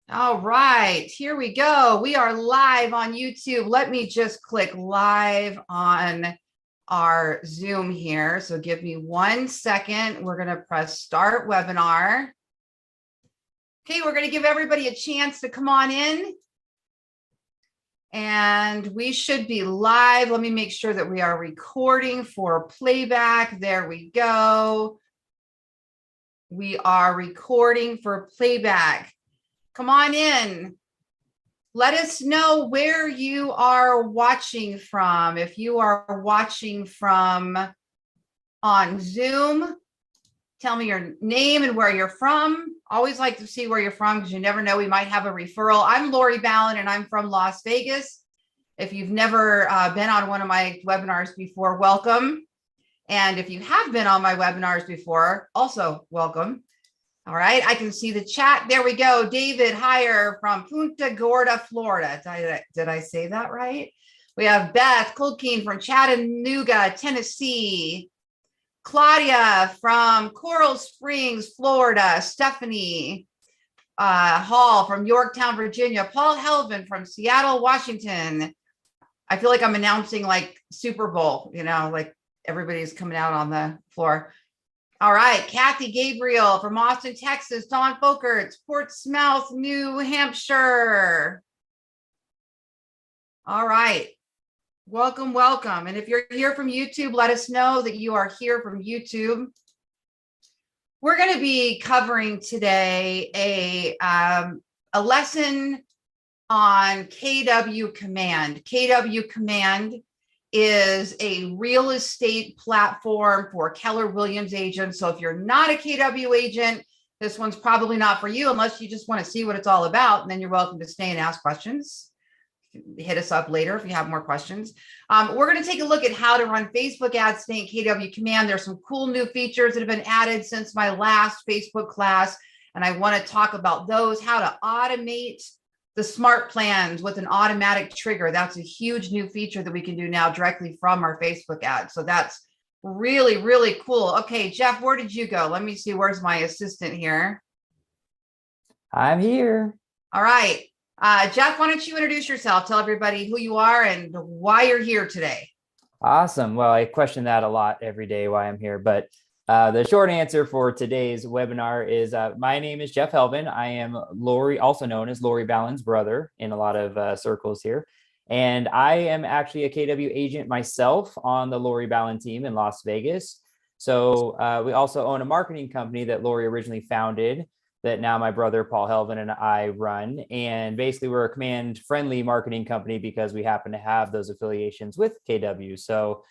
All right, here we go. We are live on YouTube. Let me just click live on our Zoom here. So give me 1 second. We're going to press start webinar. Okay, we're going to give everybody a chance to come on in. And we should be live. Let me make sure that we are recording for playback. There we go. We are recording for playback. Come on in. Let us know where you are watching from. If you are watching from on Zoom, tell me your name and where you're from. Always like to see where you're from because you never know, we might have a referral. I'm Lori Ballin and I'm from Las Vegas. If you've never been on one of my webinars before, welcome. And if you have been on my webinars before, also welcome. All right, I can see the chat. There we go. David Heyer from Punta Gorda, Florida. Did I say that right? We have Beth Kulkeen from Chattanooga, Tennessee. Claudia from Coral Springs, Florida. Stephanie Hall from Yorktown, Virginia. Paul Helvin from Seattle, Washington. I feel like I'm announcing like Super Bowl, you know, like everybody's coming out on the floor. All right, Kathy Gabriel from Austin, Texas. Dawn Folkerts, Portsmouth, New Hampshire. All right, welcome, welcome. And if you're here from YouTube, let us know that you are here from YouTube. We're going to be covering today a lesson on KW Command. KW Command is a real estate platform for Keller Williams agents. So if you're not a KW agent, this one's probably not for you unless you just want to see what it's all about. And then you're welcome to stay and ask questions. Hit us up later if you have more questions. We're going to take a look at how to run Facebook ads today in KW Command. There's some cool new features that have been added since my last Facebook class. And I want to talk about those, how to automate the smart plans with an automatic trigger. That's a huge new feature that we can do now directly from our Facebook ads. So that's really, really cool. Okay, Jeff, where did you go? Let me see. Where's my assistant here? I'm here. All right. Jeff, why don't you introduce yourself? Tell everybody who you are and why you're here today. Awesome. Well, I question that a lot every day why I'm here, but the short answer for today's webinar is my name is Jeff Helvin. I am Lori, also known as Lori Ballin's brother in a lot of circles here. And I am actually a KW agent myself on the Lori Ballin team in Las Vegas. So we also own a marketing company that Lori originally founded that now my brother Paul Helvin and I run. And basically we're a command friendly marketing company because we happen to have those affiliations with KW. So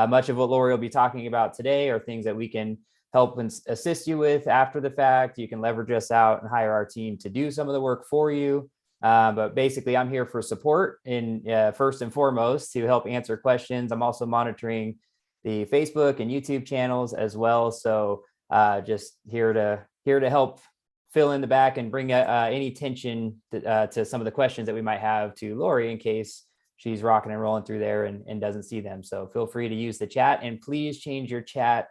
much of what Lori will be talking about today are things that we can help and assist you with after the fact. You can leverage us out and hire our team to do some of the work for you. But basically I'm here for support in first and foremost to help answer questions. I'm also monitoring the Facebook and YouTube channels as well. So just here to help fill in the back and bring any attention to some of the questions that we might have to Lori in case she's rocking and rolling through there and doesn't see them. So feel free to use the chat, and please change your chat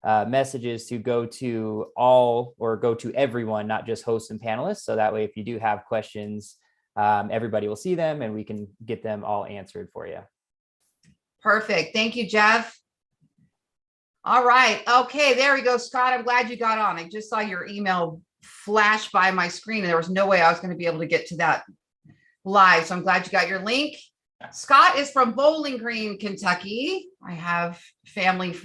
messages to go to all or go to everyone, not just hosts and panelists. So that way, if you do have questions, everybody will see them and we can get them all answered for you. Perfect. Thank you, Jeff. All right. Okay, there we go. Scott, I'm glad you got on. I just saw your email flash by my screen and there was no way I was going to be able to get to that live. So I'm glad you got your link. Scott is from Bowling Green, Kentucky. I have family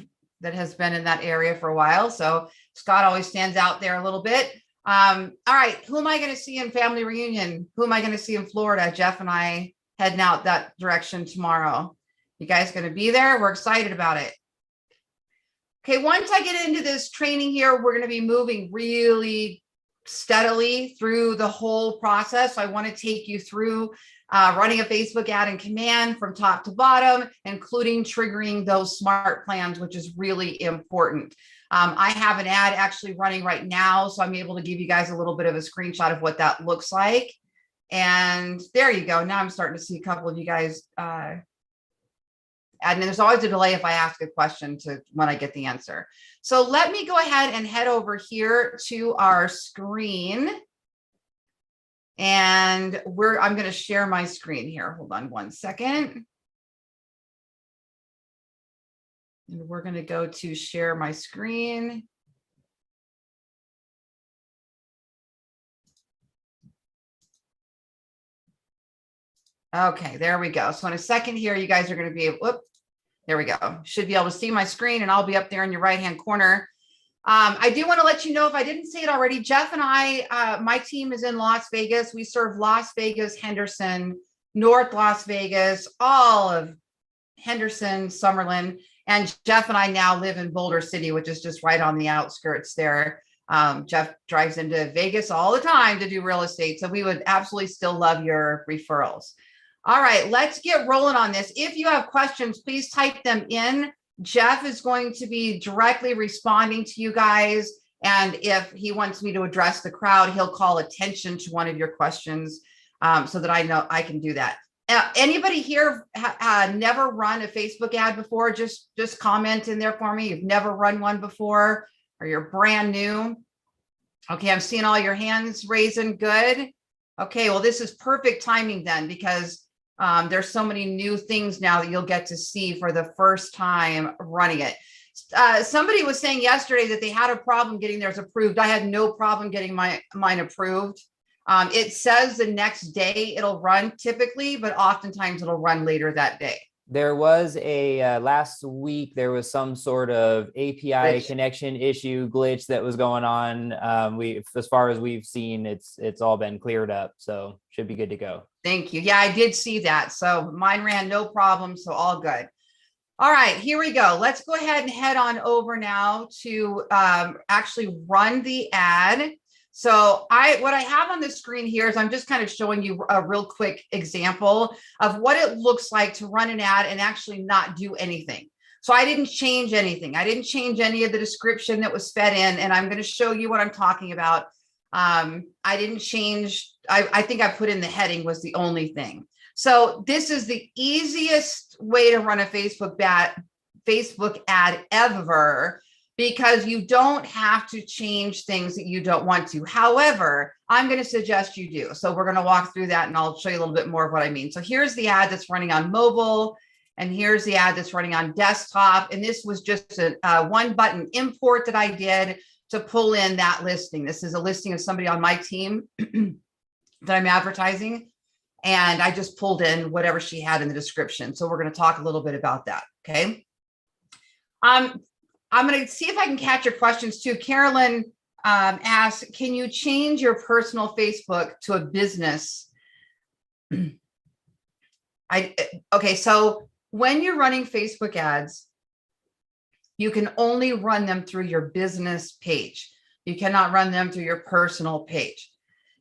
that has been in that area for a while. So Scott always stands out there a little bit. All right. Who am I going to see in family reunion? Who am I going to see in Florida? Jeff and I heading out that direction tomorrow. You guys going to be there? We're excited about it. Okay. Once I get into this training here, we're going to be moving really steadily through the whole process. So I want to take you through running a Facebook ad in Command from top to bottom, including triggering those smart plans, which is really important. I have an ad actually running right now, so I'm able to give you guys a little bit of a screenshot of what that looks like. And there you go. Now I'm starting to see a couple of you guys and there's always a delay if I ask a question to when I get the answer. So let me go ahead and head over here to our screen. And I'm going to share my screen here. Hold on one second. And we're going to go to share my screen. Okay, there we go. So in a second here, you guys are going to be able, whoop, there we go. Should be able to see my screen, and I'll be up there in your right-hand corner. I do want to let you know, if I didn't say it already, Jeff and I, my team is in Las Vegas. We serve Las Vegas, Henderson, North Las Vegas, all of Henderson, Summerlin, and Jeff and I now live in Boulder City, which is just right on the outskirts there. Jeff drives into Vegas all the time to do real estate. So we would absolutely still love your referrals. All right, let's get rolling on this. If you have questions, please type them in. Jeff is going to be directly responding to you guys. And if he wants me to address the crowd, he'll call attention to one of your questions so that I know I can do that. Anybody here never run a Facebook ad before? Just comment in there for me. You've never run one before, or you're brand new. Okay, I'm seeing all your hands raising. Good. Okay, well, this is perfect timing then, because there's so many new things now that you'll get to see for the first time running it. Somebody was saying yesterday that they had a problem getting theirs approved. I had no problem getting mine approved. It says the next day it'll run typically, but oftentimes it'll run later that day. There was a last week, there was some sort of API connection issue glitch that was going on. As far as we've seen, it's all been cleared up, so should be good to go. Thank you. Yeah, I did see that. So mine ran no problem, so all good. All right, here we go. Let's go ahead and head on over now to actually run the ad. So what I have on the screen here is I'm just kind of showing you a real quick example of what it looks like to run an ad and actually not do anything. So I didn't change anything. I didn't change any of the description that was fed in, and I'm going to show you what I'm talking about. I didn't change. I think I put in the heading was the only thing. So this is the easiest way to run a Facebook ad ever, because you don't have to change things that you don't want to. However, I'm going to suggest you do. So we're going to walk through that, and I'll show you a little bit more of what I mean. So here's the ad that's running on mobile, and here's the ad that's running on desktop. And this was just a one button import that I did to pull in that listing. This is a listing of somebody on my team that I'm advertising. And I just pulled in whatever she had in the description. So we're going to talk a little bit about that. Okay. I'm going to see if I can catch your questions too. Carolyn asks, can you change your personal Facebook to a business? Okay, so when you're running Facebook ads, you can only run them through your business page. You cannot run them through your personal page.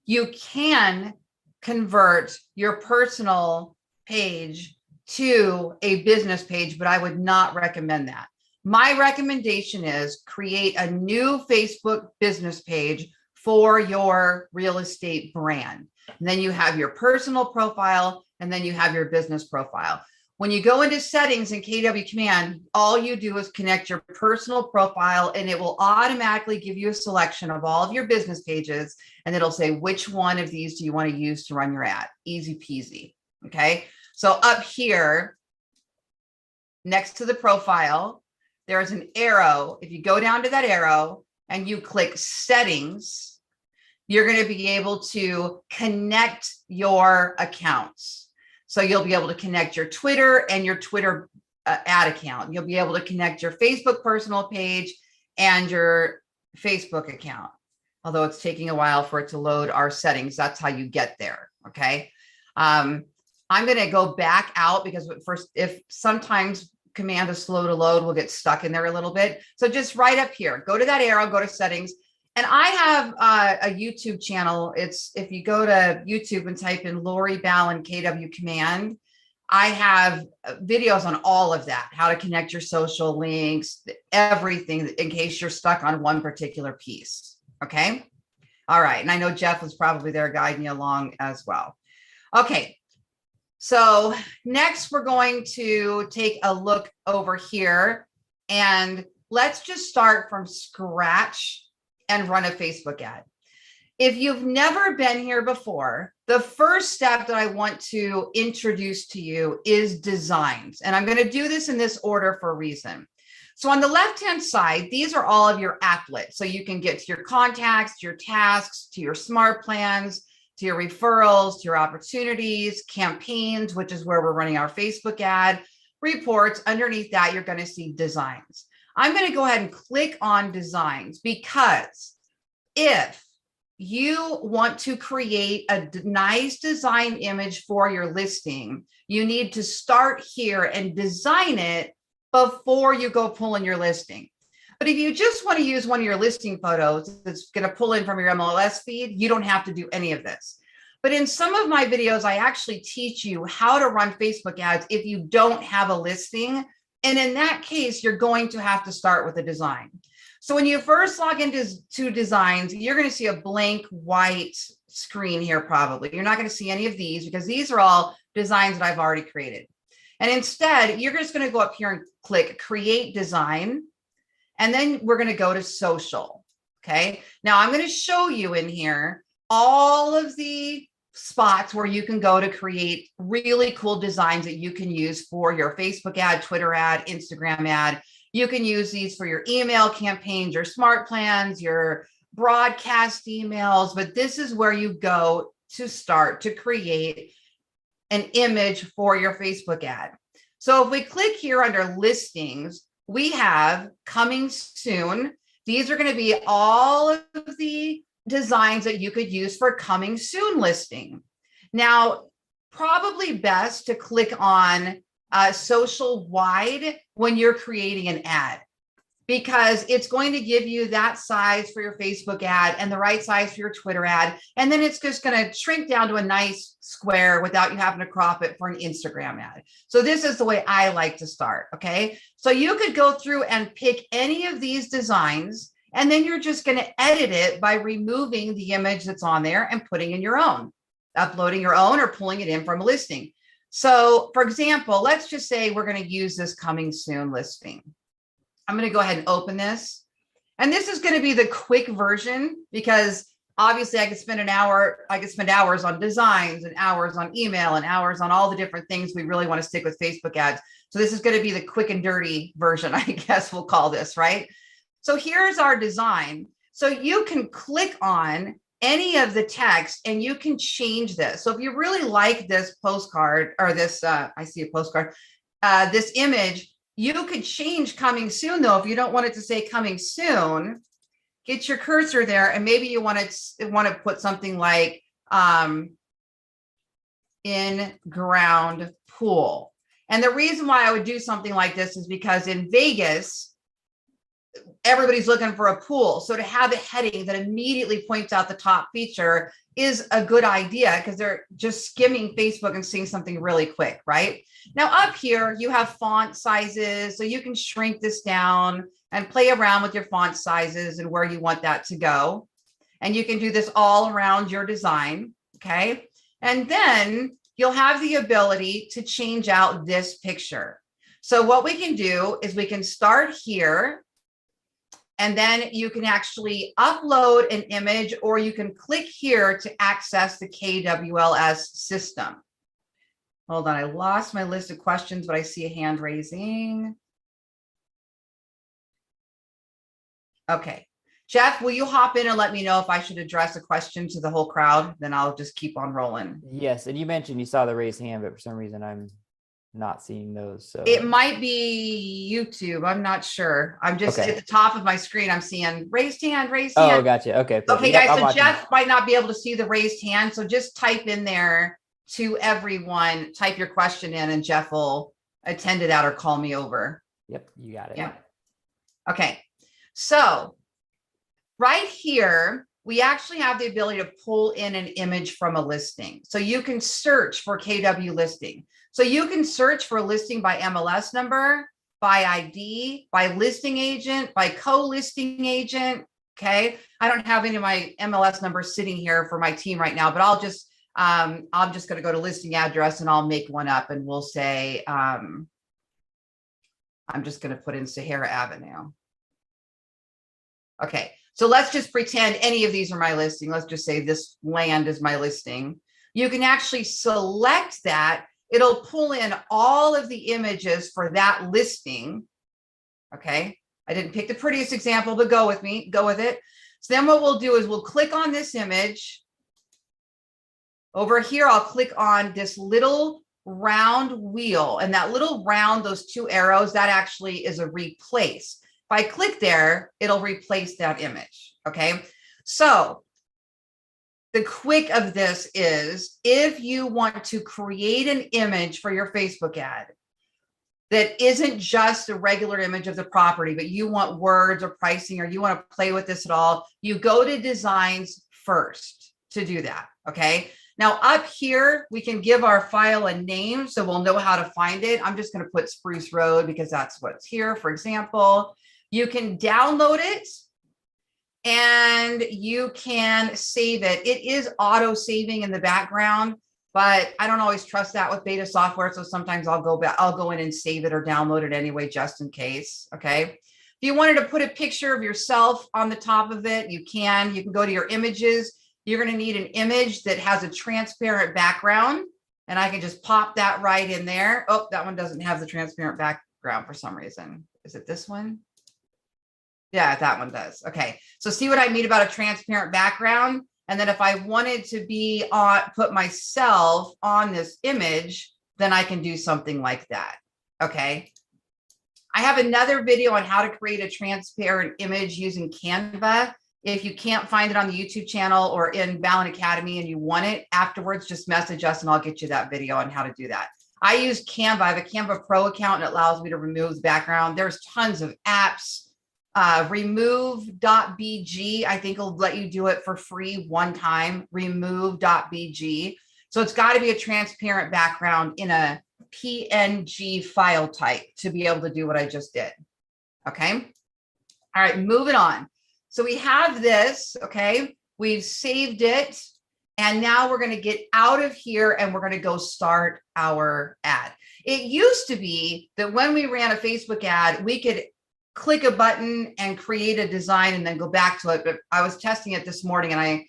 You can convert your personal page to a business page, but I would not recommend that. My recommendation is create a new Facebook business page for your real estate brand. And then you have your personal profile, and then you have your business profile. When you go into settings in KW Command, all you do is connect your personal profile, and it will automatically give you a selection of all of your business pages. And it'll say, which one of these do you want to use to run your ad? Easy peasy. Okay. So up here, next to the profile, there's an arrow. If you go down to that arrow and you click settings, you're going to be able to connect your accounts. So you'll be able to connect your Twitter and your Twitter ad account. You'll be able to connect your Facebook personal page and your Facebook account. Although it's taking a while for it to load our settings, that's how you get there. Okay. I'm going to go back out because if sometimes Command is slow to load, we'll get stuck in there a little bit. So just right up here, go to that arrow, go to settings. And I have a YouTube channel. If you go to YouTube and type in Lori Ballin KW Command, I have videos on all of that, how to connect your social links, everything, in case you're stuck on one particular piece. Okay. All right. And I know Jeff was probably there guiding you along as well. Okay. So next we're going to take a look over here, and let's just start from scratch and run a Facebook ad. If you've never been here before, the first step that I want to introduce to you is designs. And I'm going to do this in this order for a reason. So on the left-hand side, these are all of your applets. So you can get to your contacts, to your tasks, to your smart plans, to your referrals, to your opportunities, campaigns, which is where we're running our Facebook ad, reports. Underneath that, you're going to see designs. I'm going to go ahead and click on designs because if you want to create a nice design image for your listing, you need to start here and design it before you go pull in your listing. But if you just want to use one of your listing photos that's going to pull in from your MLS feed, you don't have to do any of this. But in some of my videos, I actually teach you how to run Facebook ads if you don't have a listing. And in that case, you're going to have to start with a design. So when you first log into designs, you're going to see a blank white screen here probably. You're not going to see any of these because these are all designs that I've already created. And instead, you're just going to go up here and click Create Design. And then we're going to go to Social. Okay. Now I'm going to show you in here all of the spots where you can go to create really cool designs that you can use for your Facebook ad, Twitter ad, Instagram ad. You can use these for your email campaigns, your smart plans, your broadcast emails, but this is where you go to start to create an image for your Facebook ad. So if we click here under listings, we have coming soon. These are going to be all of the designs that you could use for coming soon listing. Now, probably best to click on social wide when you're creating an ad, because it's going to give you that size for your Facebook ad and the right size for your Twitter ad. And then it's just going to shrink down to a nice square without you having to crop it for an Instagram ad. So this is the way I like to start. Okay. So you could go through and pick any of these designs, and then you're just going to edit it by removing the image that's on there and putting in your own, uploading your own or pulling it in from a listing. So for example, let's just say we're going to use this coming soon listing. I'm going to go ahead and open this. And this is going to be the quick version because obviously I could spend an hour, I could spend hours on designs and hours on email and hours on all the different things we really want to stick with Facebook ads. So this is going to be the quick and dirty version, I guess we'll call this, right? So here's our design. So you can click on any of the text and you can change this. So if you really like this postcard or this, I see a postcard, this image, you could change coming soon though. If you don't want it to say coming soon, get your cursor there and maybe you want to put something like in ground pool. And the reason why I would do something like this is because in Vegas, everybody's looking for a pool. So to have a heading that immediately points out the top feature is a good idea because they're just skimming Facebook and seeing something really quick, right? Now up here, you have font sizes. So you can shrink this down and play around with your font sizes and where you want that to go. And you can do this all around your design, okay? And then you'll have the ability to change out this picture. So what we can do is we can start here. And then you can actually upload an image or you can click here to access the KWLS system. Hold on, I lost my list of questions, but I see a hand raising. Okay. Jeff, will you hop in and let me know if I should address a question to the whole crowd? Then I'll just keep on rolling. Yes. And you mentioned you saw the raised hand, but for some reason I'm not seeing those. So it might be YouTube. I'm not sure. I'm just at the top of my screen. I'm seeing raised hand, raised hand. Oh, gotcha. Okay. Perfect. Okay, guys. So Jeff might not be able to see the raised hand. So just type in there to everyone, type your question in and Jeff will attend it out or call me over. Yep. You got it. Yeah. Okay. So right here, we actually have the ability to pull in an image from a listing. So you can search for KW listing. So you can search for a listing by MLS number, by ID, by listing agent, by co-listing agent. Okay. I don't have any of my MLS numbers sitting here for my team right now, but I'm just going to go to listing address and I'll make one up and we'll say, I'm just going to put in Sahara Avenue. Okay. So let's just pretend any of these are my listing. Let's just say this land is my listing. You can actually select that. It'll pull in all of the images for that listing. Okay. I didn't pick the prettiest example, but go with me, go with it. So then what we'll do is we'll click on this image. Over here, I'll click on this little round wheel, and that little round, those two arrows, that actually is a replace. If I click there, it'll replace that image. Okay. So the quick of this is if you want to create an image for your Facebook ad that isn't just a regular image of the property, but you want words or pricing, or you want to play with this at all, you go to designs first to do that. Okay. Now up here, we can give our file a name so we'll know how to find it. I'm just going to put Spruce Road because that's what's here, for example. You can download it and you can save it. It is auto saving in the background, but I don't always trust that with beta software. So sometimes I'll go back, I'll go in and save it or download it anyway, just in case. Okay. If you wanted to put a picture of yourself on the top of it, you can go to your images. You're going to need an image that has a transparent background, and I can just pop that right in there. Oh, that one doesn't have the transparent background for some reason. Is it this one? Yeah, that one does. Okay. So see what I mean about a transparent background? And then if I wanted to be on, put myself on this image, then I can do something like that. Okay. I have another video on how to create a transparent image using Canva. If you can't find it on the YouTube channel or in Balin Academy and you want it afterwards, just message us and I'll get you that video on how to do that. I use Canva. I have a Canva Pro account and it allows me to remove the background. There's tons of apps. Remove.bg, I think will let you do it for free one time. Remove.bg. So it's got to be a transparent background in a PNG file type to be able to do what I just did. Okay. All right, moving on. So we have this, okay, we've saved it. And now we're going to get out of here and we're going to go start our ad. It used to be that when we ran a Facebook ad, we could click a button and create a design and then go back to it. But I was testing it this morning and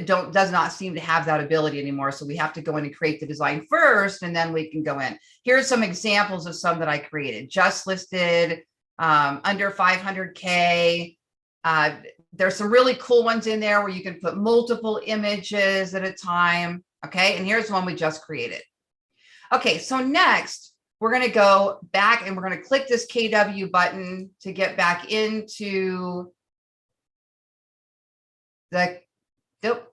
does not seem to have that ability anymore. So we have to go in and create the design first, and then we can go in. Here's some examples of some that I created. Just listed, under 500K. There's some really cool ones in there where you can put multiple images at a time. Okay. And here's one we just created. Okay. So next we're going to go back and we're going to click this KW button to get back into the, nope.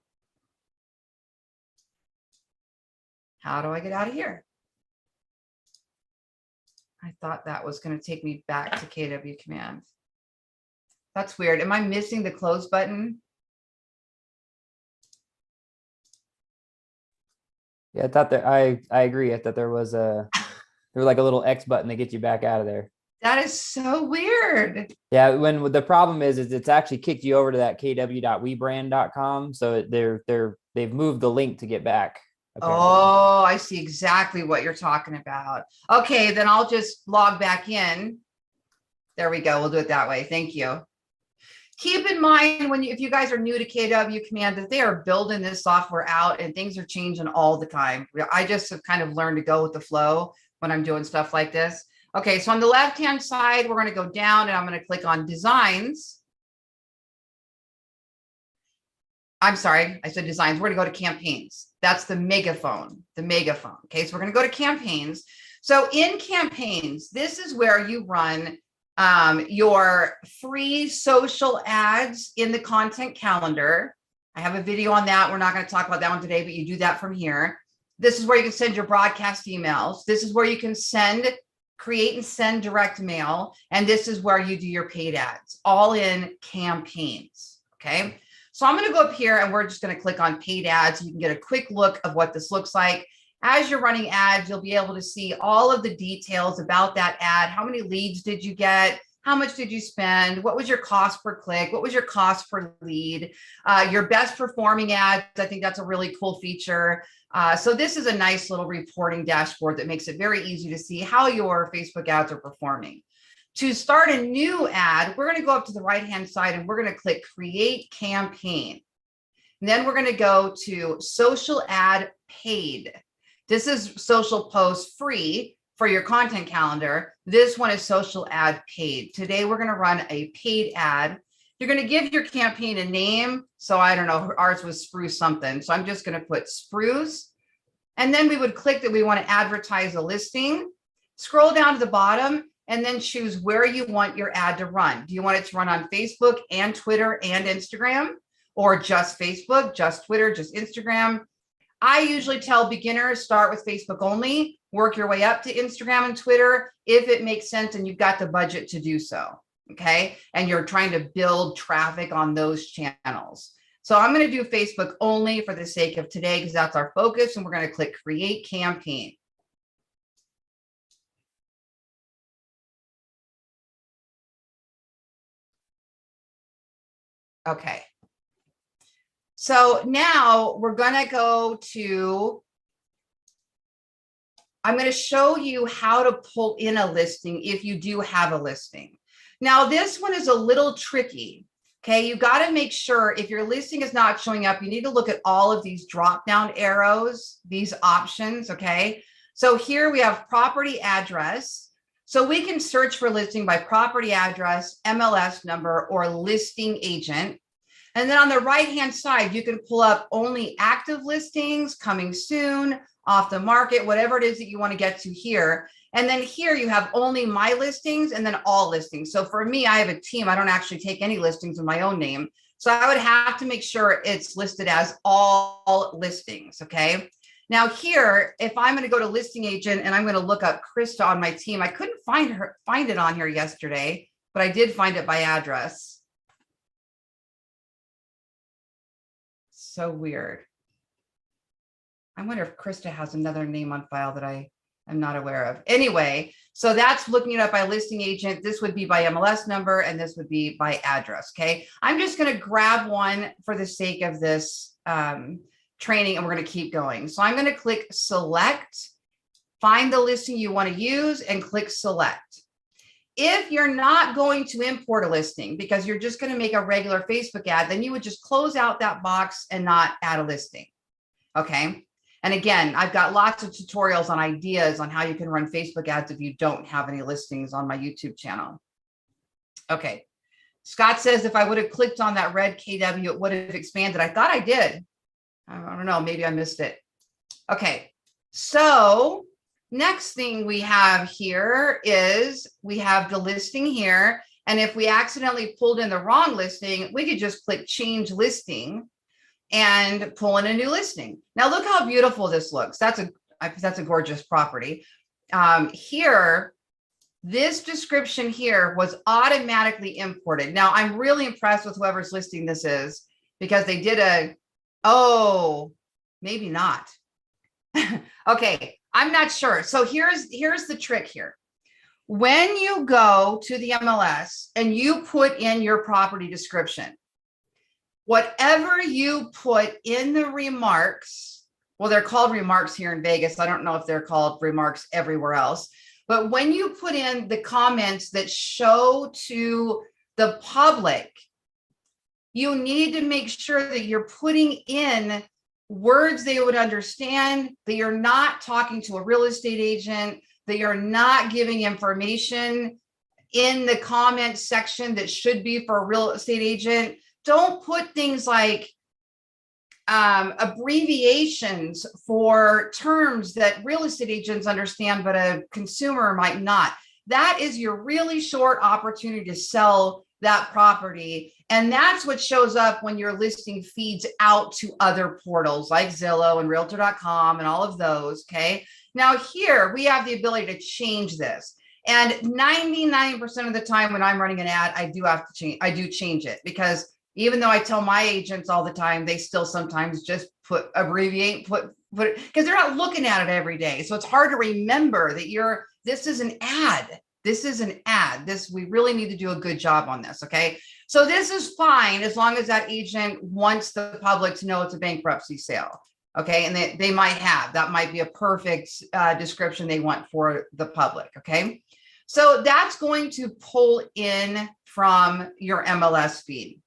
How do I get out of here? I thought that was going to take me back to KW command. That's weird. Am I missing the close button? Yeah, I thought that I agree. I thought there was like a little X button to get you back out of there. That is so weird. Yeah, when the problem is it's actually kicked you over to that kw.webrand.com. So they've moved the link to get back. Apparently. Oh, I see exactly what you're talking about. Okay, then I'll just log back in. There we go. We'll do it that way. Thank you. Keep in mind if you guys are new to KW command, that they are building this software out and things are changing all the time. I just have kind of learned to go with the flow when I'm doing stuff like this. Okay, so on the left-hand side, we're going to go down and I'm going to click on designs. I'm sorry, I said designs. We're going to go to campaigns. That's the megaphone, Okay, so we're going to go to campaigns. So in campaigns, this is where you run your free social ads in the content calendar. I have a video on that. We're not going to talk about that one today, but you do that from here. This is where you can send your broadcast emails. This is where you can create and send direct mail. And this is where you do your paid ads, all in campaigns. Okay. So I'm going to go up here and we're just going to click on paid ads. You can get a quick look of what this looks like. As you're running ads, you'll be able to see all of the details about that ad. How many leads did you get? How much did you spend? What was your cost per click? What was your cost per lead? Your best performing ads. I think that's a really cool feature. So this is a nice little reporting dashboard that makes it very easy to see how your Facebook ads are performing. To start a new ad, we're going to go up to the right-hand side and we're going to click Create Campaign. And then we're going to go to Social Ad Paid. This is social post free for your content calendar. This one is Social Ad Paid. Today, we're going to run a paid ad. You're going to give your campaign a name. So I don't know, ours was Spruce something. So I'm just going to put Spruce. And then we would click that we want to advertise a listing. Scroll down to the bottom and then choose where you want your ad to run. Do you want it to run on Facebook and Twitter and Instagram, or just Facebook, just Twitter, just Instagram? I usually tell beginners, start with Facebook only, work your way up to Instagram and Twitter if it makes sense and you've got the budget to do so, okay? And you're trying to build traffic on those channels. So I'm going to do Facebook only for the sake of today because that's our focus, and we're going to click Create Campaign. Okay. So now we're going to go to, I'm going to show you how to pull in a listing if you do have a listing. Now, this one is a little tricky. Okay, you got to make sure if your listing is not showing up, you need to look at all of these drop down arrows, these options. Okay, so here we have property address. So we can search for listing by property address, MLS number, or listing agent. And then on the right-hand side, you can pull up only active listings, coming soon, off the market, whatever it is that you want to get to here. And then here you have only my listings and then all listings. So for me, I have a team. I don't actually take any listings in my own name. So I would have to make sure it's listed as all listings, okay? Now here, if I'm going to go to listing agent and I'm going to look up Krista on my team, I couldn't find it on here yesterday, but I did find it by address. So weird. I wonder if Krista has another name on file that I am not aware of. Anyway, so that's looking it up by listing agent. This would be by MLS number, and this would be by address. Okay. I'm just going to grab one for the sake of this training, and we're going to keep going. So I'm going to click select, find the listing you want to use, and click select. If you're not going to import a listing because you're just going to make a regular Facebook ad, then you would just close out that box and not add a listing. Okay. And again, I've got lots of tutorials on ideas on how you can run Facebook ads if you don't have any listings on my YouTube channel. Okay. Scott says if I would have clicked on that red KW, it would have expanded. I thought I did. I don't know. Maybe I missed it. Okay. So next thing we have here is we have the listing here. And if we accidentally pulled in the wrong listing, we could just click change listing and pull in a new listing. Now look how beautiful this looks. That's a gorgeous property. Here, this description here was automatically imported. Now I'm really impressed with whoever's listing this is because they did oh, maybe not. Okay. I'm not sure. So here's the trick here. When you go to the MLS and you put in your property description, whatever you put in the remarks, well, they're called remarks here in Vegas. I don't know if they're called remarks everywhere else, but when you put in the comments that show to the public, you need to make sure that you're putting in words they would understand, that you're not talking to a real estate agent, that you're not giving information in the comment section that should be for a real estate agent. Don't put things like abbreviations for terms that real estate agents understand, but a consumer might not. That is your really short opportunity to sell that property. And that's what shows up when your listing feeds out to other portals like Zillow and Realtor.com and all of those. Okay. Now here we have the ability to change this. And 99% of the time when I'm running an ad, I do change it, because even though I tell my agents all the time, they still sometimes just put because they're not looking at it every day. So it's hard to remember that this is an ad. This is an ad. We really need to do a good job on this. Okay. So this is fine as long as that agent wants the public to know it's a bankruptcy sale. Okay. And they might have, that might be a perfect description they want for the public. Okay. So that's going to pull in from your MLS feed.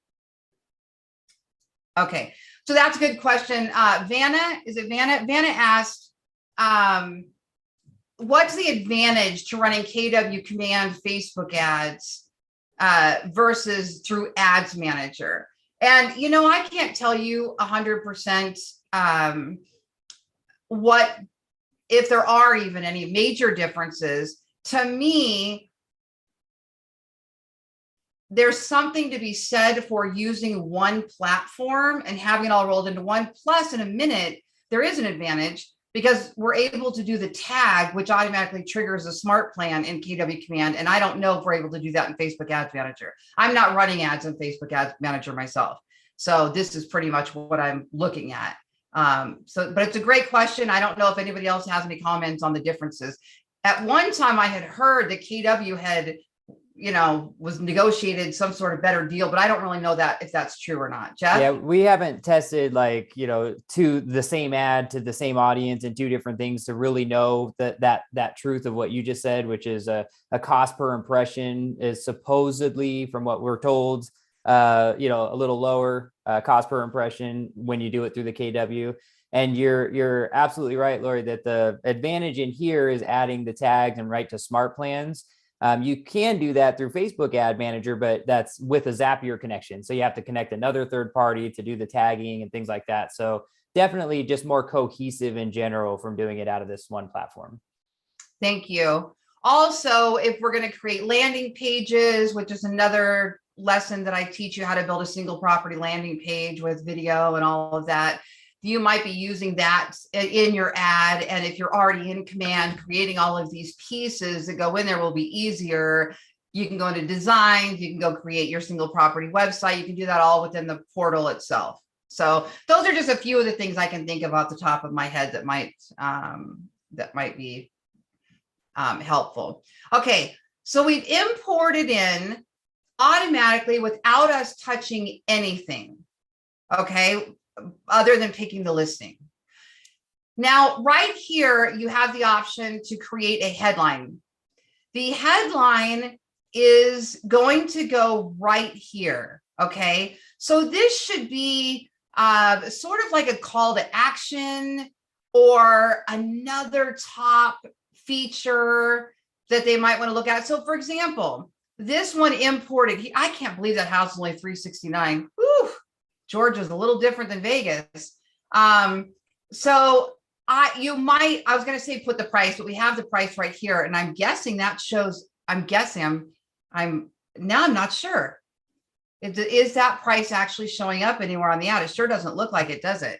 Okay, so that's a good question. Vanna, is it Vanna? Vanna asked, what's the advantage to running KW Command Facebook ads versus through Ads Manager? And, you know, I can't tell you 100% what, if there are even any major differences. To me, there's something to be said for using one platform and having it all rolled into one. Plus, in a minute, there is an advantage because we're able to do the tag, which automatically triggers a smart plan in KW Command. And I don't know if we're able to do that in Facebook Ads Manager. I'm not running ads in Facebook Ads Manager myself. So this is pretty much what I'm looking at. But it's a great question. I don't know if anybody else has any comments on the differences. At one time, I had heard that KW had, you know, was negotiated some sort of better deal, but I don't really know that if that's true or not. Jeff? Yeah, we haven't tested like, you know, to the same ad to the same audience and two different things to really know that truth of what you just said, which is a cost per impression is supposedly, from what we're told, you know, a little lower cost per impression when you do it through the KW. And you're absolutely right, Lori, that the advantage in here is adding the tags and right to smart plans. You can do that through Facebook Ad Manager, but that's with a Zapier connection. So you have to connect another third party to do the tagging and things like that. So definitely just more cohesive in general from doing it out of this one platform. Thank you. Also, if we're going to create landing pages, which is another lesson that I teach you how to build a single property landing page with video and all of that, you might be using that in your ad. And if you're already in Command, creating all of these pieces that go in there will be easier. You can go into designs, you can go create your single property website. You can do that all within the portal itself. So those are just a few of the things I can think of off the top of my head that might be helpful. Okay, so we've imported in automatically without us touching anything. Okay, other than picking the listing. Now, right here, you have the option to create a headline. The headline is going to go right here, okay? So this should be sort of like a call to action or another top feature that they might want to look at. So for example, this one imported, I can't believe that house is only $369. Whew. Georgia's a little different than Vegas. So I was going to say put the price, but we have the price right here. And I'm guessing that shows, I'm not sure. Is that price actually showing up anywhere on the ad? It sure doesn't look like it, does it?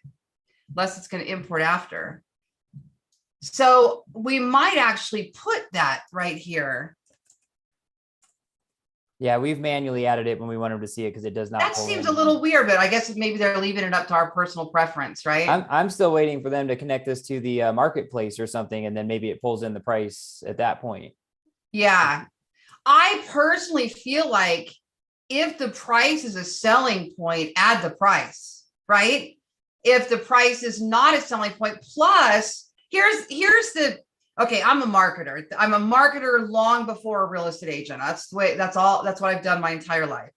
Unless it's going to import after. So we might actually put that right here. Yeah, we've manually added it when we want them to see it because it does not. That seems a little weird, but I guess maybe they're leaving it up to our personal preference, right? I'm still waiting for them to connect this to the marketplace or something, and then maybe it pulls in the price at that point. Yeah, I personally feel like if the price is a selling point, add the price, right? If the price is not a selling point, plus here's the. Okay, I'm a marketer. I'm a marketer long before a real estate agent. That's what I've done my entire life.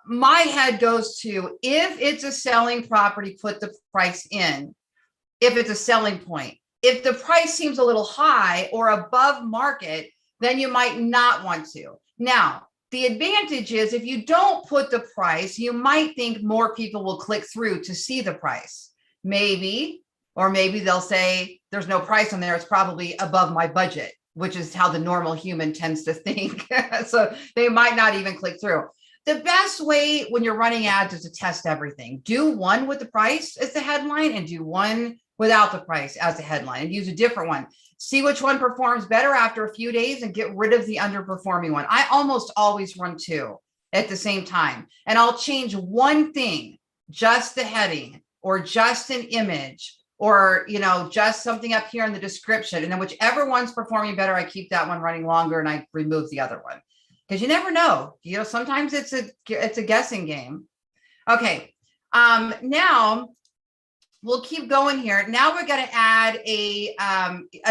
My head goes to, if it's a selling property, put the price in. If it's a selling point, if the price seems a little high or above market, then you might not want to. Now, the advantage is if you don't put the price, you might think more people will click through to see the price. Maybe. Or maybe they'll say there's no price on there. It's probably above my budget, which is how the normal human tends to think. So they might not even click through. The best way when you're running ads is to test everything. Do one with the price as the headline and do one without the price as the headline and use a different one. See which one performs better after a few days and get rid of the underperforming one. I almost always run two at the same time. And I'll change one thing, just the heading or just an image, or, you know, just something up here in the description. And then whichever one's performing better, I keep that one running longer and I remove the other one. Because you never know. You know, sometimes it's a guessing game. Okay. Now we'll keep going here. Now we're going to add a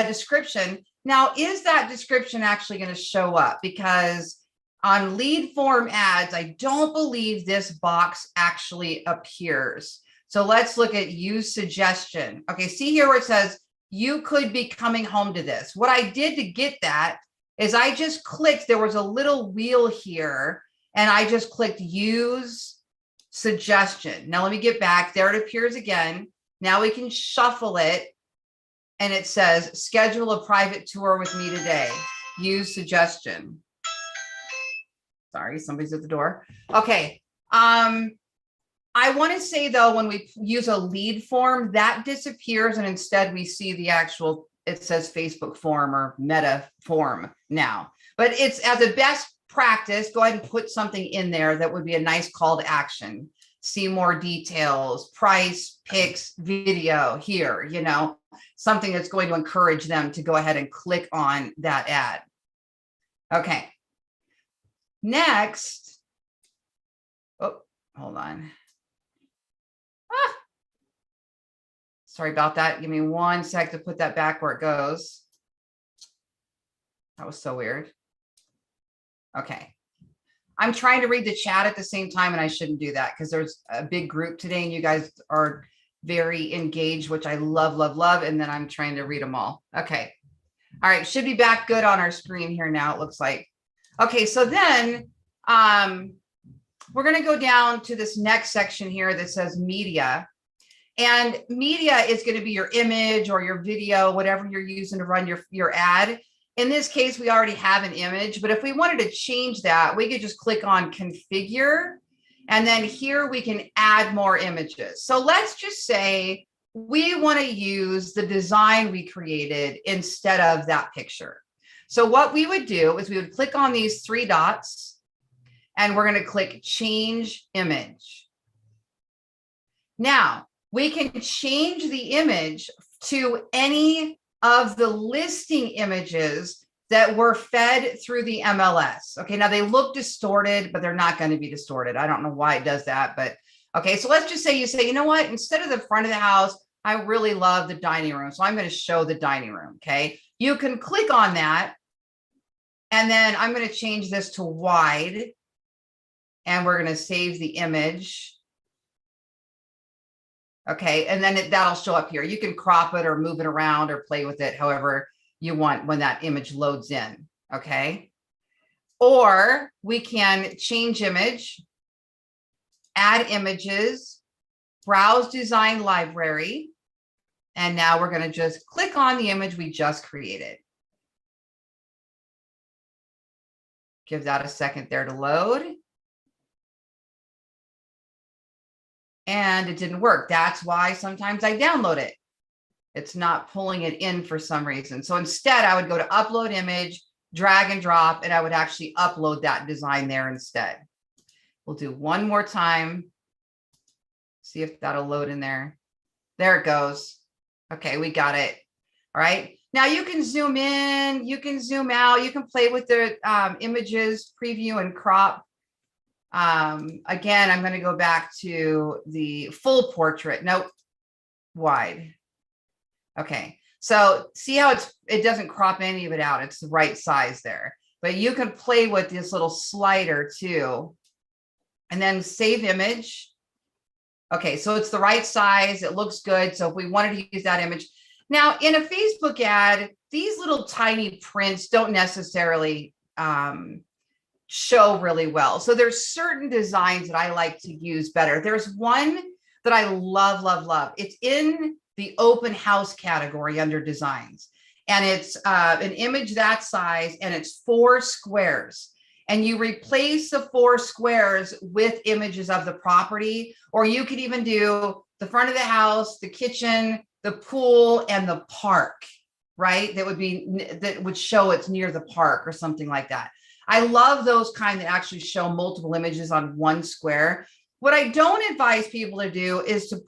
description. Now, is that description actually going to show up? Because on lead form ads, I don't believe this box actually appears. So let's look at use suggestion. Okay, see here where it says, you could be coming home to this. What I did to get that is I just clicked, there was a little wheel here, and I just clicked use suggestion. Now let me get back. There it appears again. Now we can shuffle it, and it says, schedule a private tour with me today. Use suggestion. Sorry, somebody's at the door. Okay. I want to say though, when we use a lead form, that disappears, and instead we see the actual, it says Facebook form or Meta form now. But it's, as a best practice, go ahead and put something in there that would be a nice call to action. See more details, price, pics, video here, you know, something that's going to encourage them to go ahead and click on that ad. Okay. Next, oh, hold on. Sorry about that. Give me 1 sec to put that back where it goes. That was so weird. Okay. I'm trying to read the chat at the same time, and I shouldn't do that because there's a big group today and you guys are very engaged, which I love, love, love. And then I'm trying to read them all. Okay. All right. Should be back good on our screen here now, it looks like. Okay. So then we're going to go down to this next section here that says media. And media is going to be your image or your video, whatever you're using to run your ad. In this case, we already have an image, but if we wanted to change that, we could just click on configure. And then here we can add more images. So let's just say we want to use the design we created instead of that picture. So what we would do is we would click on these 3 dots, and we're going to click change image. Now, we can change the image to any of the listing images that were fed through the MLS. Okay, now they look distorted, but they're not going to be distorted. I don't know why it does that, but okay. So let's just say you say, you know what, instead of the front of the house, I really love the dining room. So I'm going to show the dining room. Okay, you can click on that, and then I'm going to change this to wide, and we're going to save the image. Okay, and then that'll show up here. You can crop it or move it around or play with it however you want when that image loads in, okay? Or we can change image, add images, browse design library, and now we're gonna just click on the image we just created. Give that a second there to load. And it didn't work. That's why sometimes I download it. It's not pulling it in for some reason. So instead, I would go to upload image, drag and drop, and I would actually upload that design there instead. We'll do one more time. See if that'll load in there. There it goes. Okay, we got it. All right. Now you can zoom in, you can zoom out, you can play with the images, preview and crop. Again, I'm going to go back to the full portrait. Nope, wide. Okay, so see how it doesn't crop any of it out. It's the right size there, but you can play with this little slider too, and then save image. Okay, so it's the right size. It looks good. So if we wanted to use that image. Now in a Facebook ad, these little tiny prints don't necessarily show really well. So there's certain designs that I like to use better. There's one that I love, love, love. It's in the open house category under designs. And it's an image that size, and it's 4 squares. And you replace the 4 squares with images of the property, or you could even do the front of the house, the kitchen, the pool, and the park, right? That would show it's near the park or something like that. I love those kind that actually show multiple images on 1 square. What I don't advise people to do is to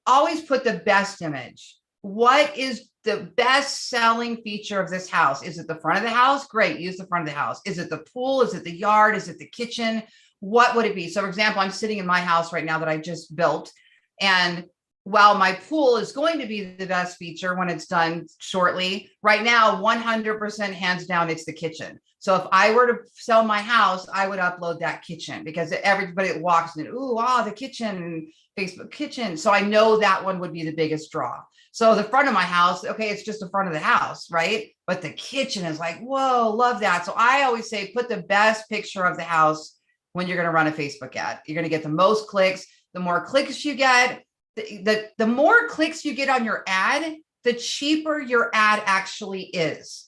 always put the best image. What is the best selling feature of this house? Is it the front of the house? Great, use the front of the house. Is it the pool? Is it the yard? Is it the kitchen? What would it be? So for example, I'm sitting in my house right now that I just built, and while my pool is going to be the best feature when it's done shortly, right now, 100% hands down, it's the kitchen. So if I were to sell my house, I would upload that kitchen because everybody walks in, ooh, wow, the kitchen, Facebook kitchen. So I know that one would be the biggest draw. So the front of my house, okay, it's just the front of the house, right? But the kitchen is like, whoa, love that. So I always say, put the best picture of the house when you're going to run a Facebook ad. You're going to get the most clicks. The more clicks you get, the more clicks you get on your ad, the cheaper your ad actually is.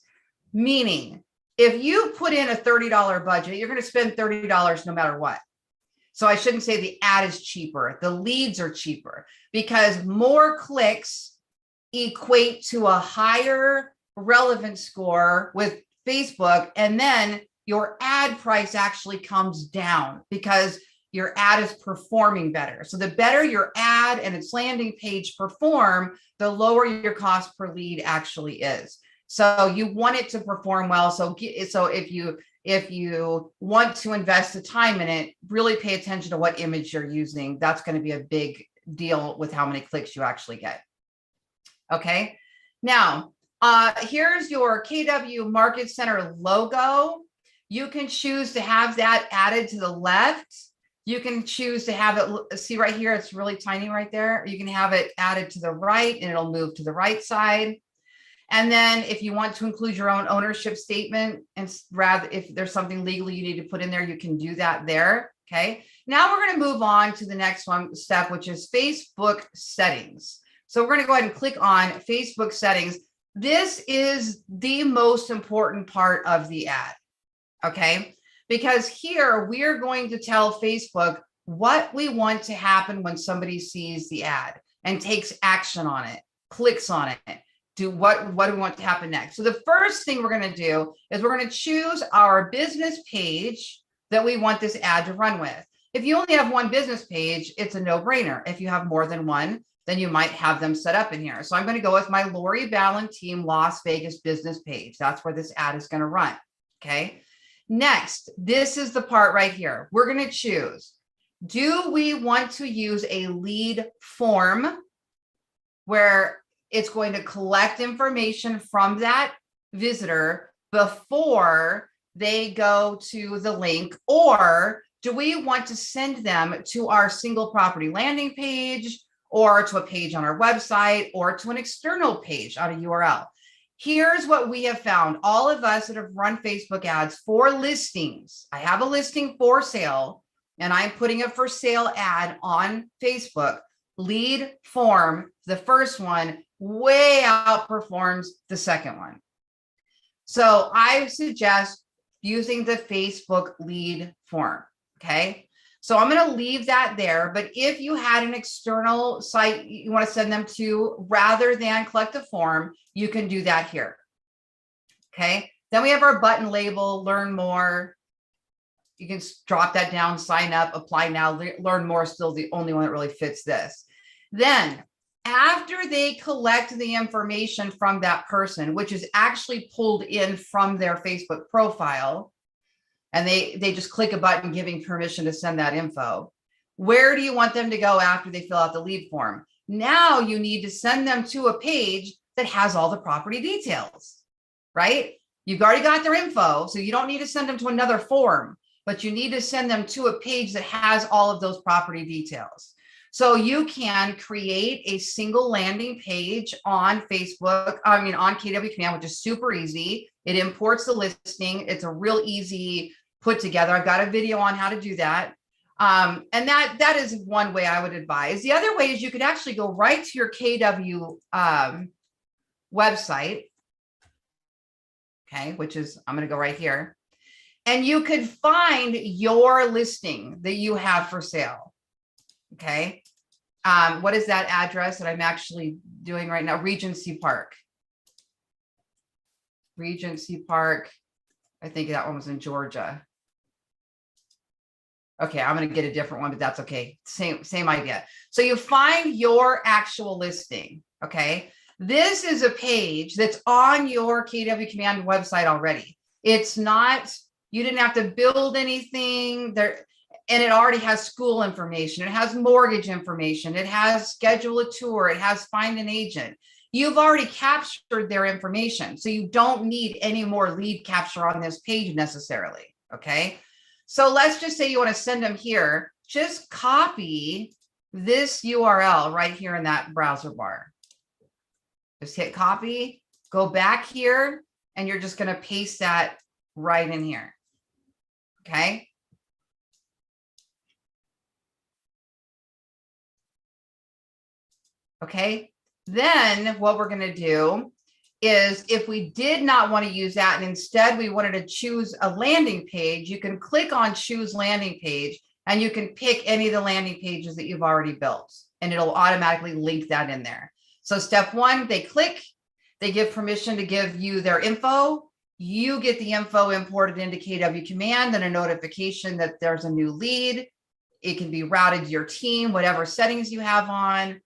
Meaning, if you put in a $30 budget, you're going to spend $30 no matter what. So I shouldn't say the ad is cheaper. The leads are cheaper because more clicks equate to a higher relevance score with Facebook. And then your ad price actually comes down because your ad is performing better. So the better your ad and its landing page perform, the lower your cost per lead actually is. So you want it to perform well. So if you want to invest the time in it, really pay attention to what image you're using. That's going to be a big deal with how many clicks you actually get. Okay. Now, here's your KW Market Center logo. You can choose to have that added to the left. You can choose to have it, see right here, it's really tiny right there. You can have it added to the right and it'll move to the right side. And then if you want to include your own ownership statement, and rather if there's something legally you need to put in there, you can do that there. Okay. Now we're going to move on to the next step, which is Facebook settings. So we're going to go ahead and click on Facebook settings. This is the most important part of the ad. Okay. Because here we are going to tell Facebook what we want to happen when somebody sees the ad and takes action on it, clicks on it. What do we want to happen next? So the first thing we're going to do is we're going to choose our business page that we want this ad to run with. If you only have one business page, it's a no-brainer. If you have more than one, then you might have them set up in here. So I'm going to go with my Lori Ballin Team Las Vegas business page. That's where this ad is going to run. Okay. Next, this is the part right here. We're going to choose, do we want to use a lead form where it's going to collect information from that visitor before they go to the link, or do we want to send them to our single property landing page or to a page on our website or to an external page on a URL? Here's what we have found. All of us that have run Facebook ads for listings, I have a listing for sale and I'm putting a for sale ad on Facebook. Lead form, the first one, way outperforms the second one. So I suggest using the Facebook lead form. Okay. So I'm going to leave that there. But if you had an external site you want to send them to rather than collect a form, you can do that here. Okay. Then we have our button label, learn more. You can drop that down, sign up, apply now, learn more, still the only one that really fits this. Then after they collect the information from that person, which is actually pulled in from their Facebook profile, and they just click a button giving permission to send that info, where do you want them to go after they fill out the lead form? Now you need to send them to a page that has all the property details, right? You've already got their info, so you don't need to send them to another form, but you need to send them to a page that has all of those property details. So you can create a single landing page on Facebook, on KW Command, which is super easy. It imports the listing. It's a real easy put together. I've got a video on how to do that. And that is one way I would advise. The other way is you could actually go right to your KW website, okay, which is, I'm going to go right here. And you could find your listing that you have for sale. Okay. What is that address that I'm actually doing right now? Regency Park. Regency Park. I think that one was in Georgia. Okay, I'm going to get a different one, but that's okay. Same idea. So you find your actual listing. Okay. This is a page that's on your KW Command website already. It's not, you didn't have to build anything there. and it already has school information. It has mortgage information. It has schedule a tour. It has find an agent. You've already captured their information. So you don't need any more lead capture on this page necessarily. Okay. So let's just say you want to send them here. Just copy this URL right here in that browser bar. Just hit copy, go back here, and you're just going to paste that right in here. Okay. Okay. Then what we're going to do is if we did not want to use that and instead we wanted to choose a landing page, you can click on choose landing page and you can pick any of the landing pages that you've already built and it'll automatically link that in there. So step one, they click, they give permission to give you their info. You get the info imported into KW command and a notification that there's a new lead. It can be routed to your team, whatever settings you have on.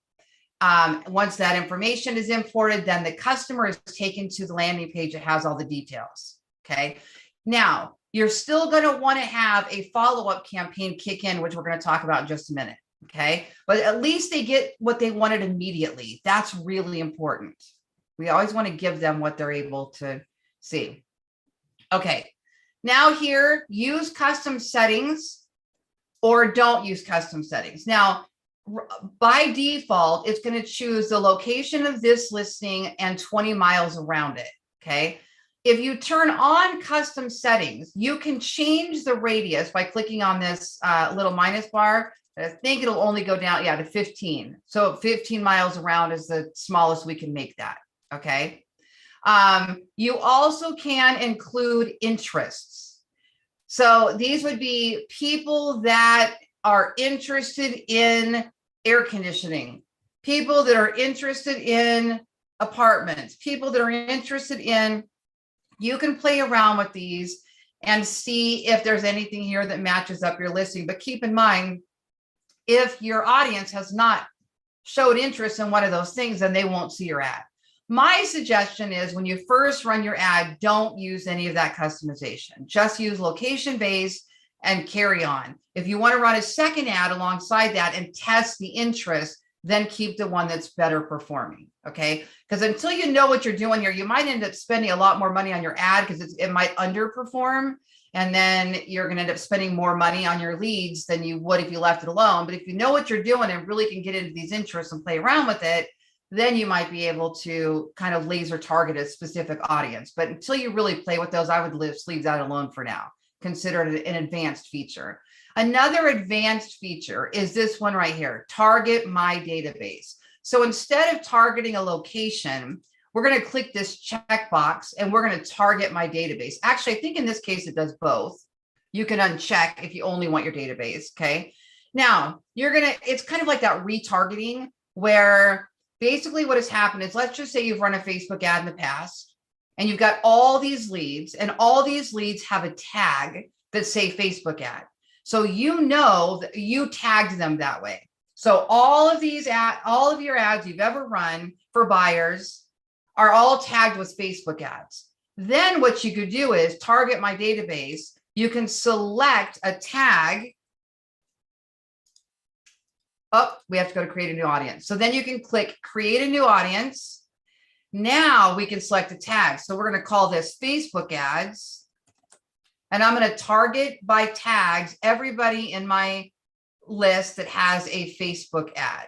Once that information is imported, then the customer is taken to the landing page that has all the details. Okay. Now, you're still going to want to have a follow-up campaign kick in, which we're going to talk about in just a minute. Okay. But at least they get what they wanted immediately. That's really important. We always want to give them what they're able to see. Okay. Now here, use custom settings or don't use custom settings. Now, by default, it's going to choose the location of this listing and 20 miles around it. Okay. If you turn on custom settings, you can change the radius by clicking on this little minus bar. I think it'll only go down, to 15. So 15 miles around is the smallest we can make that. Okay. You also can include interests. So these would be people that are interested in air conditioning, people that are interested in apartments, people that are interested in, you can play around with these and see if there's anything here that matches up your listing. But keep in mind, if your audience has not showed interest in one of those things, then they won't see your ad. My suggestion is when you first run your ad, don't use any of that customization. Just use location-based and carry on. If you want to run a second ad alongside that and test the interest, then keep the one that's better performing. Okay. Because until you know what you're doing here, you might end up spending a lot more money on your ad because it might underperform. And then you're going to end up spending more money on your leads than you would if you left it alone. But if you know what you're doing and really can get into these interests and play around with it, then you might be able to kind of laser target a specific audience. But until you really play with those, I would leave that alone for now. Consider it an advanced feature. Another advanced feature is this one right here, target my database. So instead of targeting a location, we're going to click this checkbox and we're going to target my database. Actually, I think in this case, it does both. You can uncheck if you only want your database. Okay. Now it's kind of like that retargeting where basically what has happened is, let's just say you've run a Facebook ad in the past and you've got all these leads and all these leads have a tag that say Facebook ad. So you know that you tagged them that way. So all of your ads you've ever run for buyers are all tagged with Facebook ads. Then what you could do is target my database. You can select a tag. Oh, we have to go to create a new audience. So then you can click create a new audience. Now we can select a tag. So we're going to call this Facebook ads. And I'm going to target by tags everybody in my list that has a Facebook ad.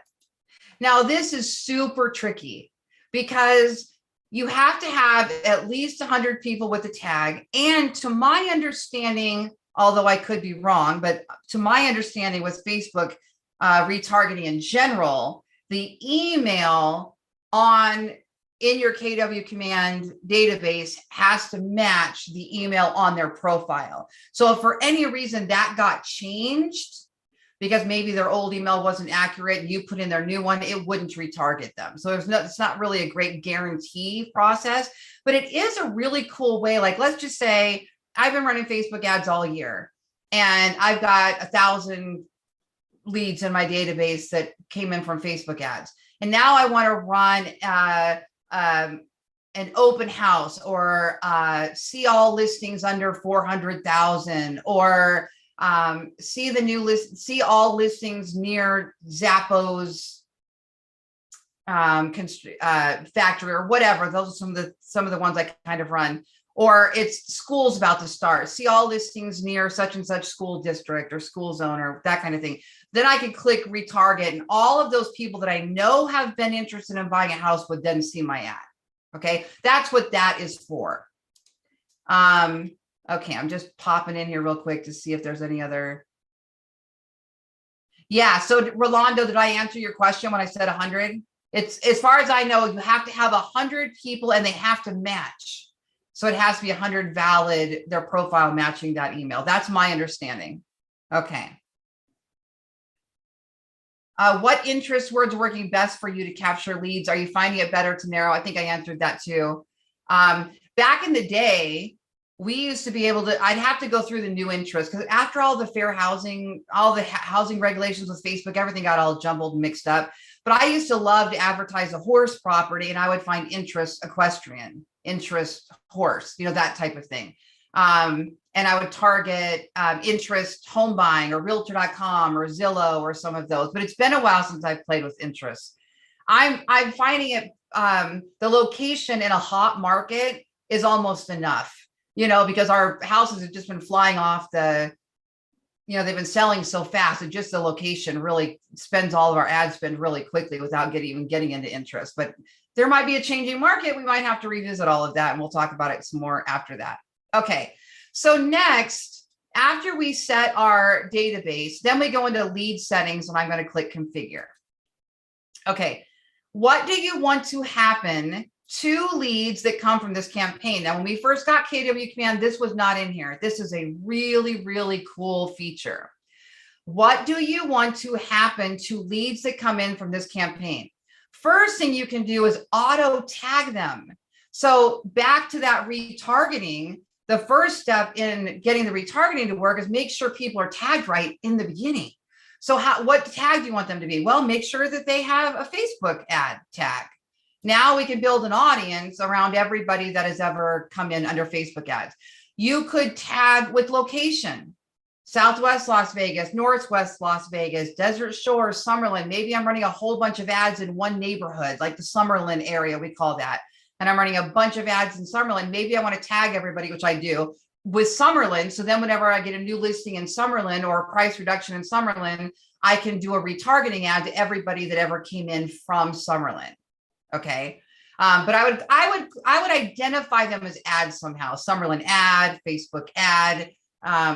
Now, this is super tricky because you have to have at least 100 people with a tag. And to my understanding, although I could be wrong, but to my understanding with Facebook retargeting in general, the email in your KW command database has to match the email on their profile. So if for any reason that got changed, because maybe their old email wasn't accurate and you put in their new one, it wouldn't retarget them. So it's not really a great guarantee process, but it is a really cool way. Like, let's just say I've been running Facebook ads all year and I've got 1,000 leads in my database that came in from Facebook ads. And now I want to run an open house or see all listings under 400,000, or See the new list, see all listings near Zappos factory or whatever. Those are some of the ones I kind of run. Or it's school's about to start. See all listings near such and such school district or school zone or that kind of thing. Then I can click retarget, and all of those people that I know have been interested in buying a house would then see my ad. Okay, that's what that is for. Okay, I'm just popping in here real quick to see if there's any other. Yeah, so Rolando, did I answer your question when I said 100? It's, as far as I know, you have to have 100 people and they have to match. So it has to be 100 valid, their profile matching that email. That's my understanding. Okay. What interest words are working best for you to capture leads? Are you finding it better to narrow? I think I answered that too. Back in the day, we used to be able to, I'd have to go through the new interest because after all the fair housing, all the housing regulations with Facebook, everything got all jumbled and mixed up. But I used to love to advertise a horse property, and I would find interest equestrian, interest horse, you know, that type of thing. And I would target interest home buying or realtor.com or Zillow or some of those. But it's been a while since I've played with interest. I'm finding it, the location in a hot market is almost enough, you know, because our houses have just been flying off the, you know, they've been selling so fast. And just the location really spends all of our ad spend really quickly without even getting into interest. But there might be a changing market. We might have to revisit all of that, and we'll talk about it some more after that. Okay, so next, after we set our database, then we go into lead settings, and I'm going to click configure. Okay, what do you want to happen to leads that come from this campaign? Now, when we first got KW Command, this was not in here. This is a really, really cool feature. What do you want to happen to leads that come in from this campaign? First thing you can do is auto tag them. So back to that retargeting, the first step in getting the retargeting to work is make sure people are tagged right in the beginning. So what tag do you want them to be? Well, make sure that they have a Facebook ad tag. Now we can build an audience around everybody that has ever come in under Facebook ads. You could tag with location. Southwest Las Vegas, Northwest Las Vegas, Desert Shores, Summerlin. Maybe I'm running a whole bunch of ads in one neighborhood, like the Summerlin area, we call that. And I'm running a bunch of ads in Summerlin. Maybe I want to tag everybody, which I do, with Summerlin. So then whenever I get a new listing in Summerlin or a price reduction in Summerlin, I can do a retargeting ad to everybody that ever came in from Summerlin. Okay. But I would identify them as ads somehow. Summerlin ad, Facebook ad.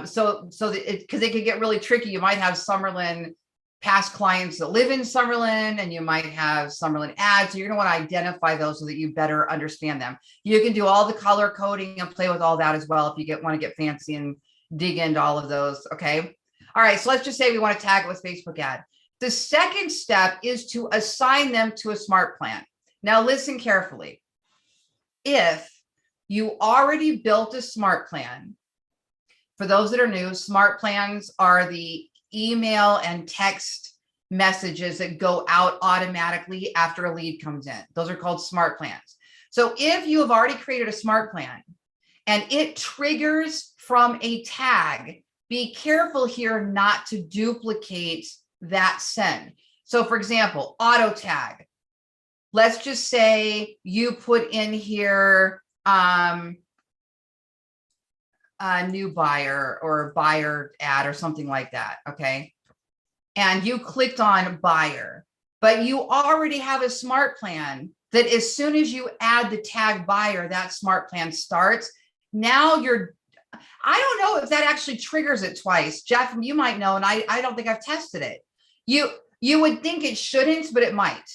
So that because it could get really tricky. You might have Summerlin past clients that live in Summerlin, and you might have Summerlin ads. So you're going to want to identify those so that you better understand them. You can do all the color coding and play with all that as well if you want to get fancy and dig into all of those. Okay. All right. So let's just say we want to tag it with Facebook ad. The second step is to assign them to a smart plan. Now listen carefully. If you already built a smart plan, for those that are new, smart plans are the email and text messages that go out automatically after a lead comes in. Those are called smart plans. So if you have already created a smart plan and it triggers from a tag, be careful here not to duplicate that send. So for example, auto tag. Let's just say you put in here a new buyer or buyer ad or something like that. Okay. And you clicked on buyer, but you already have a smart plan that as soon as you add the tag buyer, that smart plan starts. Now I don't know if that actually triggers it twice. Jeff, you might know, and I don't think I've tested it. You would think it shouldn't, but it might.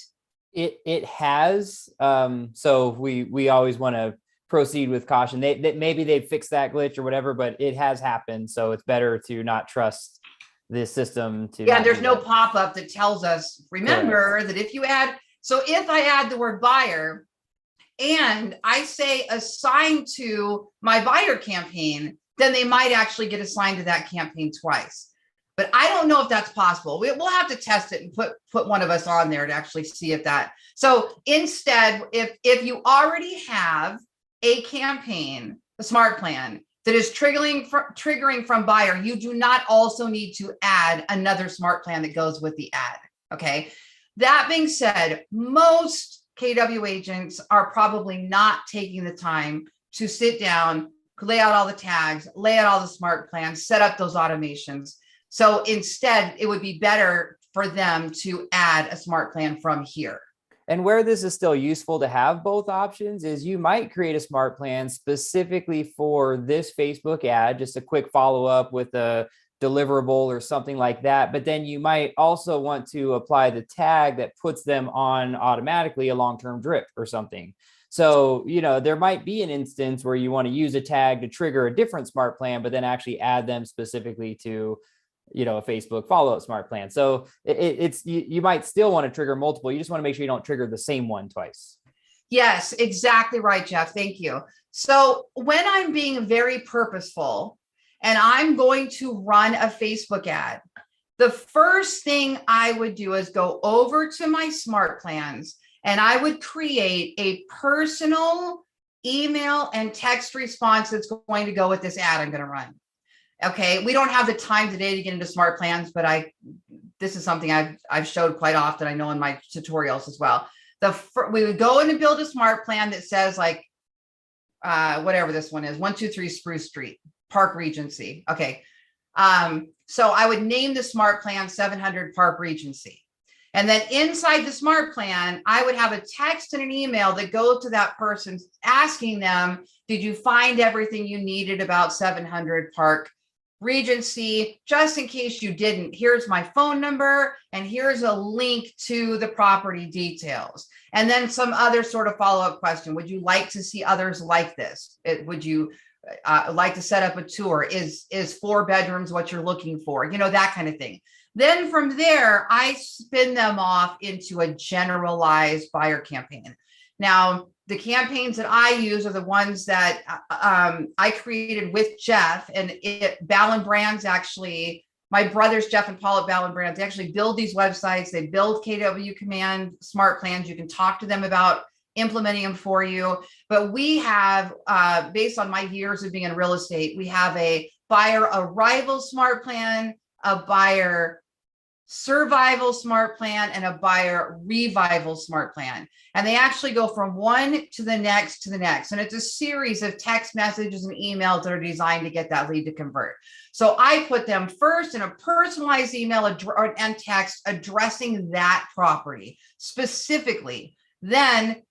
It has. So we always want to proceed with caution. Maybe they fixed that glitch or whatever, but it has happened. So it's better to not trust this system to. Yeah, there's no pop-up that tells us, remember that if you add, so if I add the word buyer and I say assign to my buyer campaign, then they might actually get assigned to that campaign twice. But I don't know if that's possible. We'll have to test it and put one of us on there to actually see if that. So instead, if you already have a campaign, a smart plan, that is triggering from buyer, you do not also need to add another smart plan that goes with the ad. Okay. That being said, most KW agents are probably not taking the time to sit down, lay out all the tags, lay out all the smart plans, set up those automations. So instead, it would be better for them to add a smart plan from here. And where this is still useful to have both options is you might create a smart plan specifically for this Facebook ad, just a quick follow-up with a deliverable or something like that. But then you might also want to apply the tag that puts them on automatically a long-term drip or something. So, there might be an instance where you want to use a tag to trigger a different smart plan, but then actually add them specifically to a Facebook follow-up smart plan. So you might still want to trigger multiple. You just want to make sure you don't trigger the same one twice. Yes, exactly right, Jeff. Thank you. So when I'm being very purposeful and I'm going to run a Facebook ad, the first thing I would do is go over to my smart plans and I would create a personal email and text response that's going to go with this ad I'm going to run. Okay, we don't have the time today to get into smart plans, but this is something I've showed quite often. I know in my tutorials as well. We would go in and build a smart plan that says like, whatever this one is, 123 Spruce Street, Park Regency. Okay, so I would name the smart plan 700 Park Regency. And then inside the smart plan, I would have a text and an email that go to that person asking them, did you find everything you needed about 700 Park Regency? Just in case you didn't, here's my phone number and here's a link to the property details. And then some other sort of follow-up question. Would you like to see others like this? Would you like to set up a tour? Is 4 bedrooms what you're looking for? That kind of thing. Then from there, I spin them off into a generalized buyer campaign. Now, the campaigns that I use are the ones that I created with Jeff and Ballin Brands. Actually, my brothers, Jeff and Paul at Ballin Brands, they actually build these websites. They build KW Command smart plans. You can talk to them about implementing them for you. But we have, based on my years of being in real estate, we have a buyer arrival smart plan, a buyer survival smart plan, and a buyer revival smart plan. And they actually go from one to the next to the next. And it's a series of text messages and emails that are designed to get that lead to convert. So I put them first in a personalized email and text addressing that property specifically. Then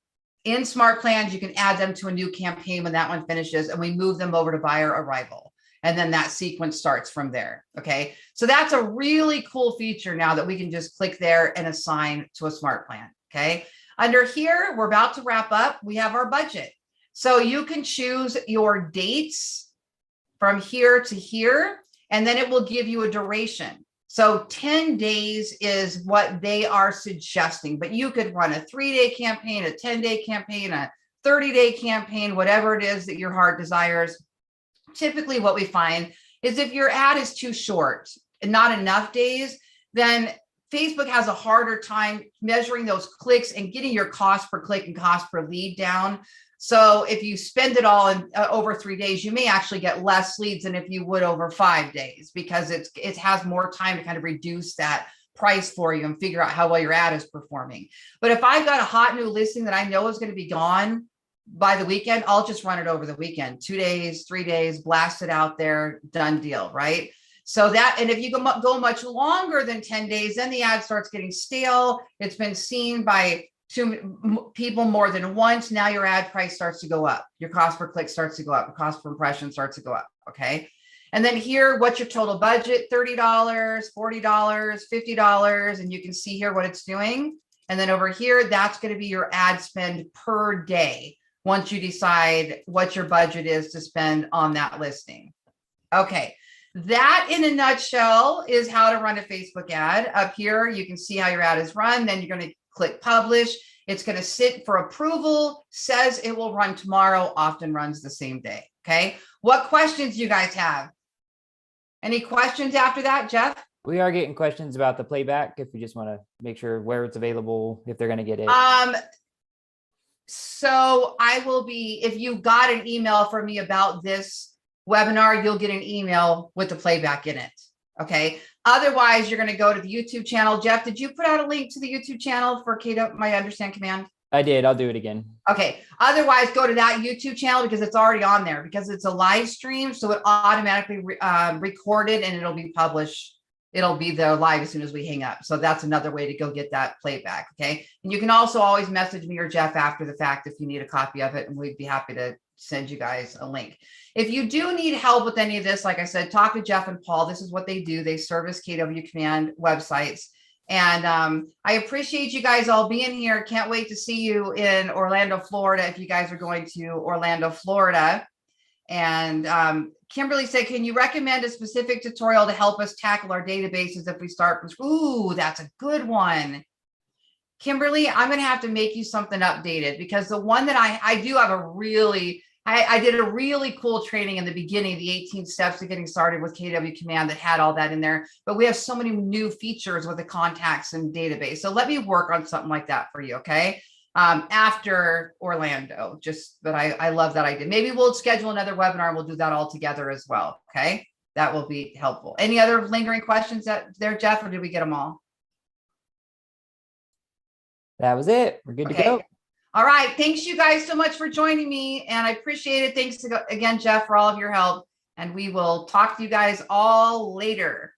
in smart plans, you can add them to a new campaign when that one finishes, and we move them over to buyer arrival. And then that sequence starts from there. Okay. So that's a really cool feature now that we can just click there and assign to a smart plan. Okay. Under here, we're about to wrap up. We have our budget. So you can choose your dates from here to here, and then it will give you a duration. So 10 days is what they are suggesting, but you could run a 3-day campaign, a 10-day campaign, a 30-day campaign, whatever it is that your heart desires. Typically what we find is if your ad is too short and not enough days, then Facebook has a harder time measuring those clicks and getting your cost per click and cost per lead down. So if you spend it all in over 3 days, you may actually get less leads than if you would over 5 days, because it has more time to kind of reduce that price for you and figure out how well your ad is performing. But if I've got a hot new listing that I know is going to be gone by the weekend, I'll just run it over the weekend, 2 days, 3 days, blast it out there, done deal, right? So that, and if you go much longer than 10 days, then the ad starts getting stale. It's been seen by 2 people more than once. Now your ad price starts to go up. Your cost per click starts to go up. The cost per impression starts to go up. Okay. And then here, what's your total budget? $30, $40, $50. And you can see here what it's doing. And then over here, that's going to be your ad spend per day once you decide what your budget is to spend on that listing. Okay. That in a nutshell is how to run a Facebook ad. Up here, you can see how your ad is run. Then you're going to click publish. It's going to sit for approval, says it will run tomorrow, often runs the same day. Okay. What questions do you guys have? Any questions after that, Jeff? We are getting questions about the playback, if you just want to make sure where it's available, if they're going to get it. So I will be, if you got an email from me about this webinar, you'll get an email with the playback in it. Okay. Otherwise, you're going to go to the YouTube channel. Jeff, did you put out a link to the YouTube channel for KW, my understand command? I did. I'll do it again. Okay. Otherwise, go to that YouTube channel because it's already on there because it's a live stream. So it automatically recorded and it'll be published. It'll be there live as soon as we hang up. So that's another way to go get that playback. Okay. And you can also always message me or Jeff after the fact if you need a copy of it, and we'd be happy to send you guys a link. If you do need help with any of this, like I said, talk to Jeff and Paul. This is what they do. They service KW Command websites. And I appreciate you guys all being here. Can't wait to see you in Orlando, Florida, if you guys are going to Orlando, Florida. And Kimberly said, can you recommend a specific tutorial to help us tackle our databases if we start from, ooh, that's a good one. Kimberly, I'm going to have to make you something updated because the one that I do have a really, I did a really cool training in the beginning, the 18 steps to getting started with KW Command that had all that in there. But we have so many new features with the contacts and database. So let me work on something like that for you. Okay. After Orlando, but I love that idea. Maybe we'll schedule another webinar and we'll do that all together as well. Okay. That will be helpful. Any other lingering questions there, Jeff, or did we get them all? That was it. We're good to go. All right. Thanks you guys so much for joining me. And I appreciate it. Thanks again, Jeff, for all of your help. And we will talk to you guys all later.